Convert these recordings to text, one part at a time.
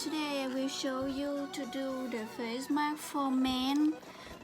Today I will show you to do the face mask for men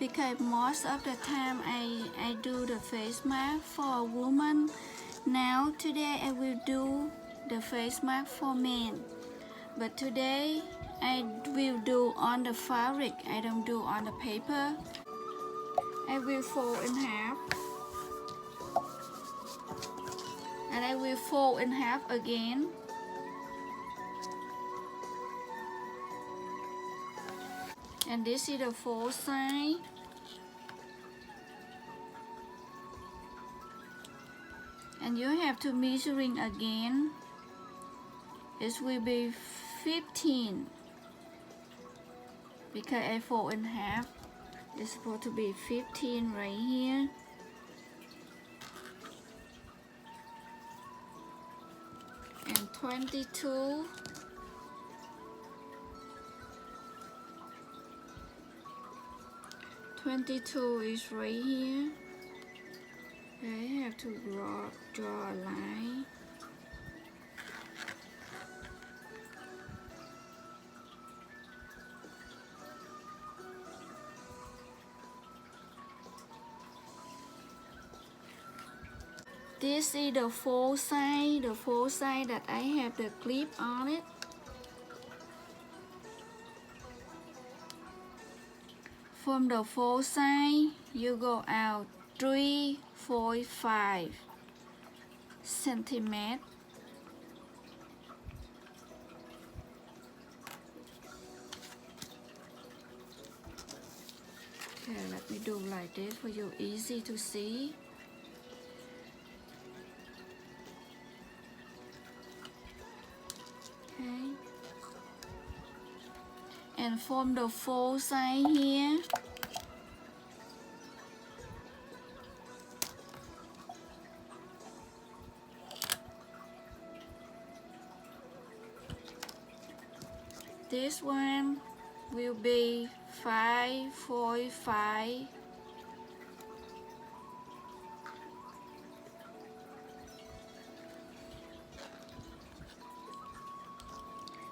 because most of the time I do the face mask for a woman. Now today I will do the face mask for men, but today I will do on the fabric, I don't do on the paper. I will fold in half and I will fold in half again. And this is the fold side. And you have to measuring again. It will be 15 because I fold in half. It's supposed to be 15 right here. And 22. 22 is right here. I have to draw a line. This is the fold side that I have the clip on it. From the fold side, you go out 3.45 centimeters. Okay, let me do like this for you, easy to see. Okay. And from the fold side here, this one will be 5.45.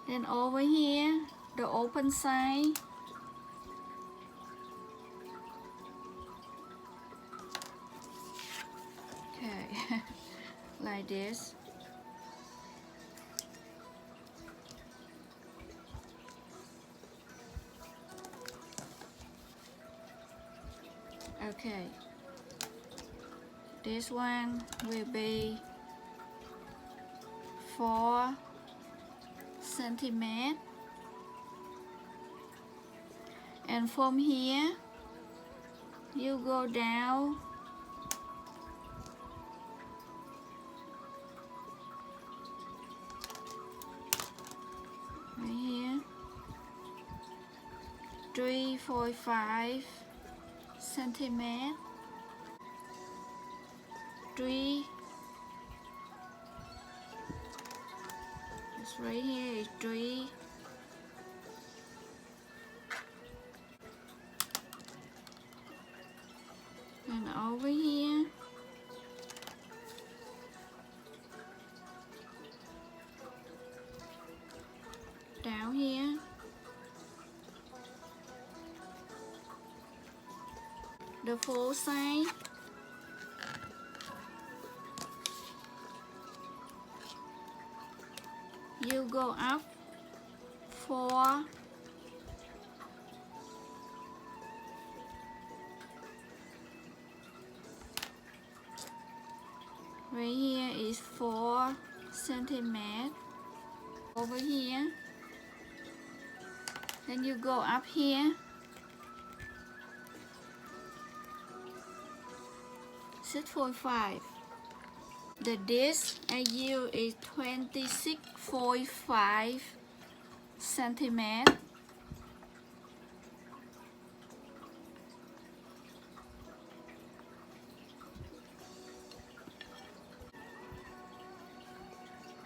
Then over here, the open side, okay, like this. Okay, this one will be 4 centimeters. And from here, you go down right here, 3.45 centimeters. 3. It's right here is 3. And over here, down here, the fold side, you go up 4. Right here is 4 centimeters. Over here, then you go up here, 6.5. The disc I use is 26.5 centimeters.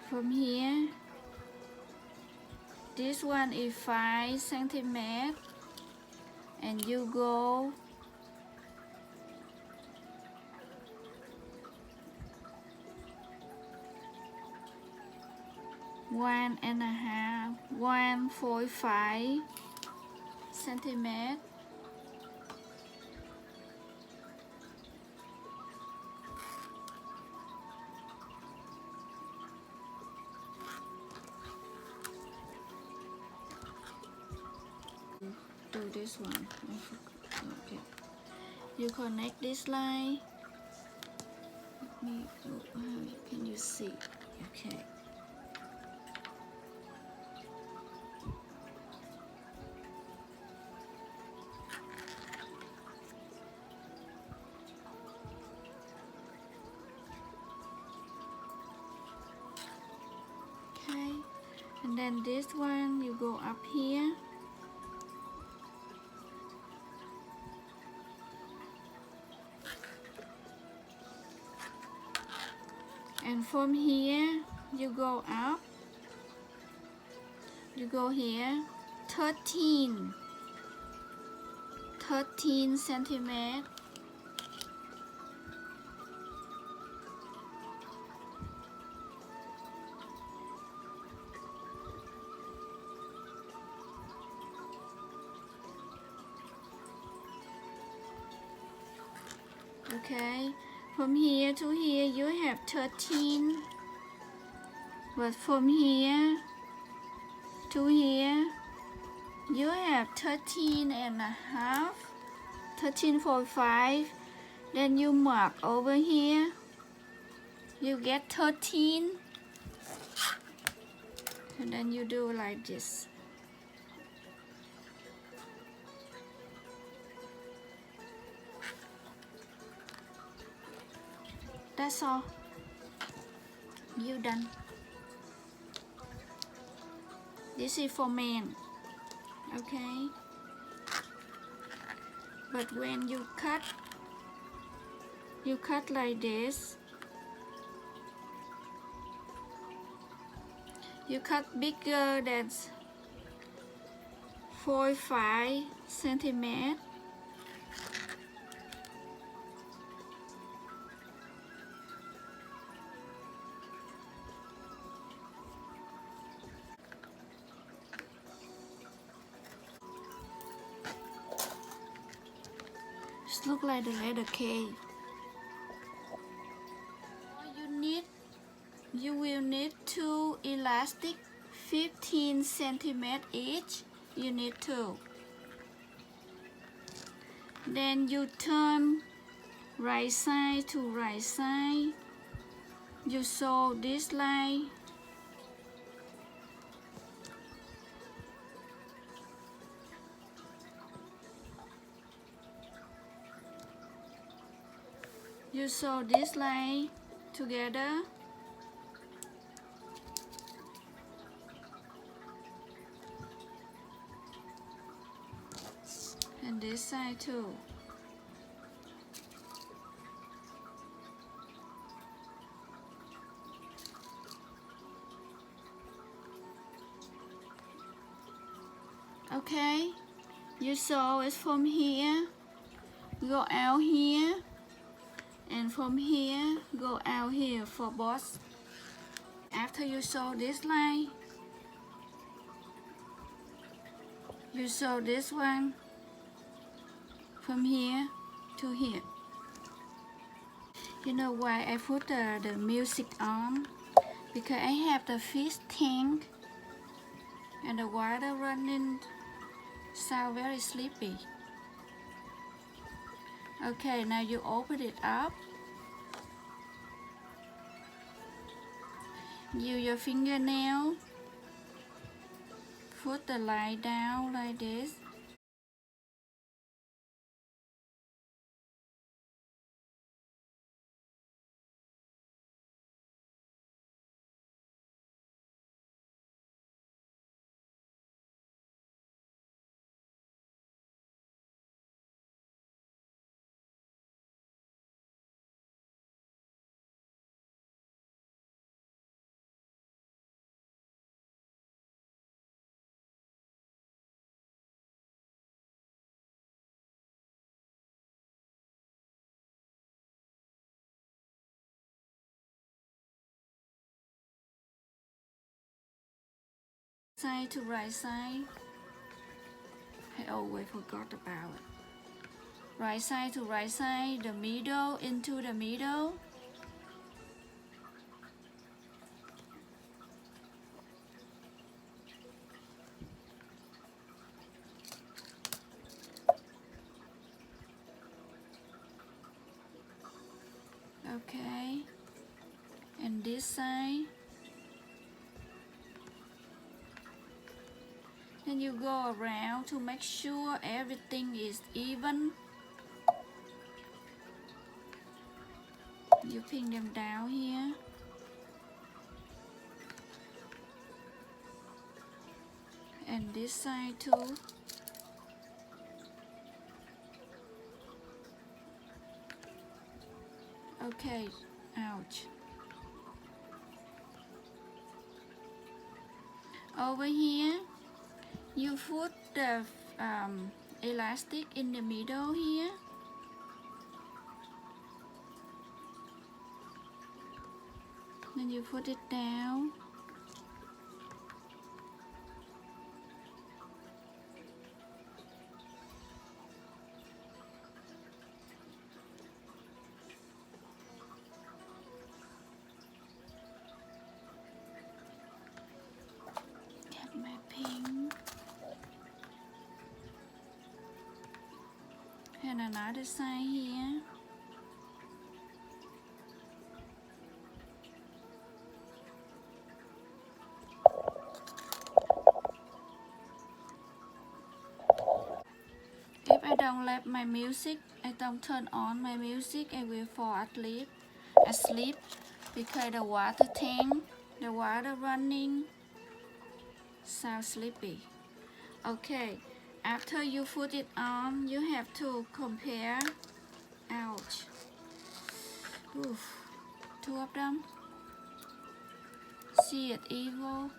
From here, this one is 5 centimeters, and you go 1.5, 1.45 centimeter. Do this one. Okay. You connect this line. Can you see? Okay. Okay. And then this one, you go up here. And from here, you go up. You go here, 13 centimeter. Okay, from here to here you have 13, but from here to here you have 13.5, 13.45. Then you mark over here, you get 13, and then you do like this. That's all. You done. This is for men. Okay. But when you cut like this. You cut bigger than 45 centimeters. It looks like the letter K. You will need two elastic 15 centimeters each. You need two. Then you turn right side to right side. You sew this line. You sew this line together. And this side too. Okay, you sew it from here, go out here, and from here, go out here for both. After you sew this line, you sew this one from here to here. You know why I put the music on? Because I have the fish tank and the water running sound very sleepy. Okay, now you open it up. Use your fingernail. Put the line down like this. side to right side. I always forgot about it. Right side to right side, the middle into the middle. Okay, and this side. Then you go around to make sure everything is even. You pin them down here. And this side too. Okay, ouch. Over here, you put the elastic in the middle here. Then you put it down. Get my pin. And another side here. If I don't let my music, I don't turn on my music, I will fall asleep because the water tank, the water running, sounds sleepy. Okay, after you put it on, you have to compare. Ouch. Oof. Two of them. See it evil.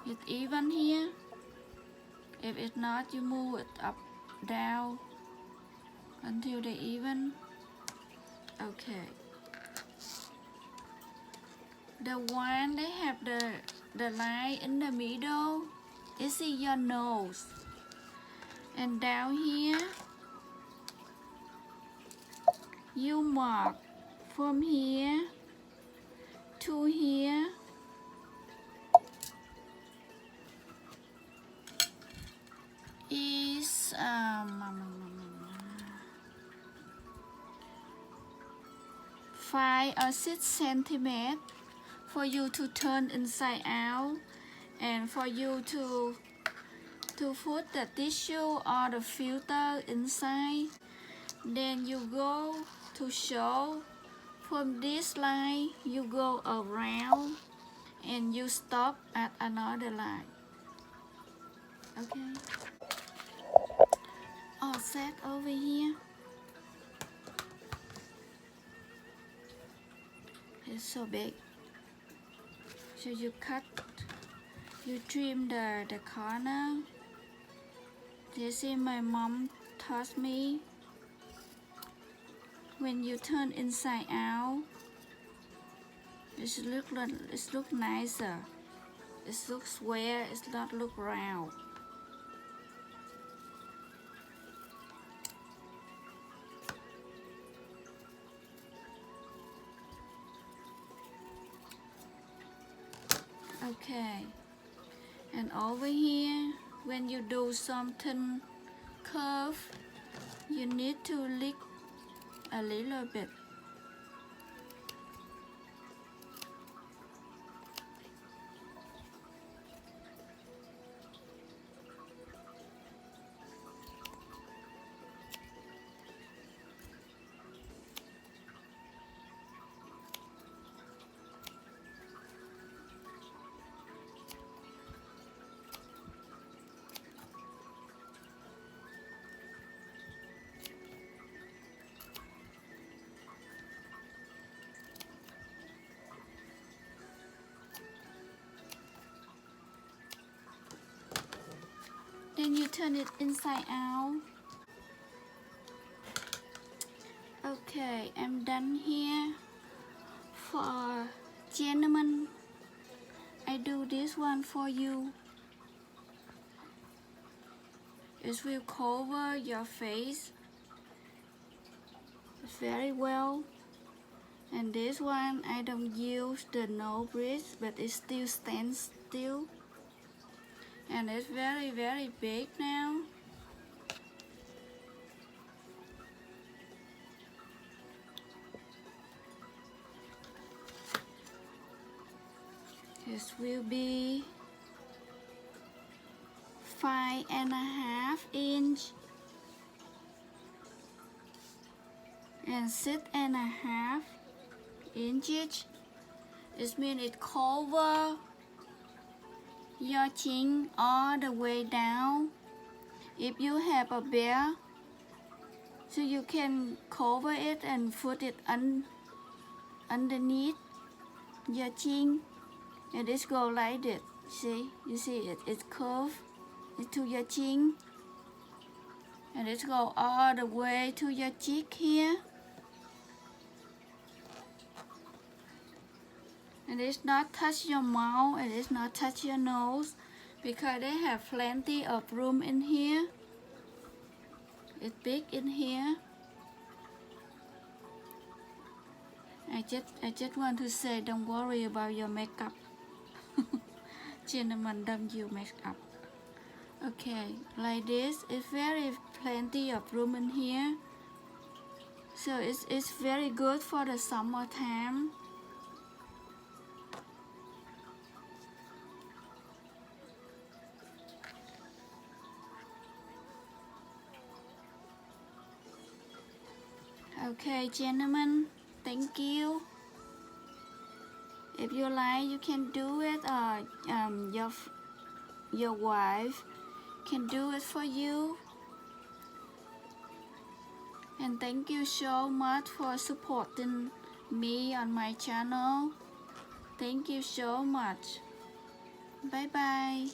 It's even here. If it's not, you move it up, down until they even. Okay. The one they have the line in the middle is in your nose. And down here, you mark from here to here. Is 5 or 6 centimeters for you to turn inside out, and for you to put the tissue or the filter inside. Then you go to show from this line, you go around and you stop at another line. Okay, all set over here. It's so big, so you cut, you trim the corner. This is my mom taught me. When you turn inside out, it look nicer. It looks square. It not look round. Okay, and over here, when you do something curve, you need to lick a little bit. Then you turn it inside out. Okay, I'm done here. For gentlemen, I do this one for you. It will cover your face very well. And this one I don't use the no bridge, but it still stands still. And it's very big now. This will be 5.5 inch and 6.5 inches. It means it covers your chin all the way down. If you have a bear, so you can cover it and put it underneath your chin, and it go like that. See, you see it? It's curved to your chin, and it go all the way to your cheek here. And it's not touch your mouth, and it's not touch your nose, because they have plenty of room in here. It's big in here. I just want to say, don't worry about your makeup. Gentlemen, don't use makeup. Okay, like this. It's very plenty of room in here. So it's very good for the summertime. Okay, gentlemen, thank you. If you like, you can do it, or your wife can do it for you. And thank you so much for supporting me on my channel. Thank you so much. Bye bye.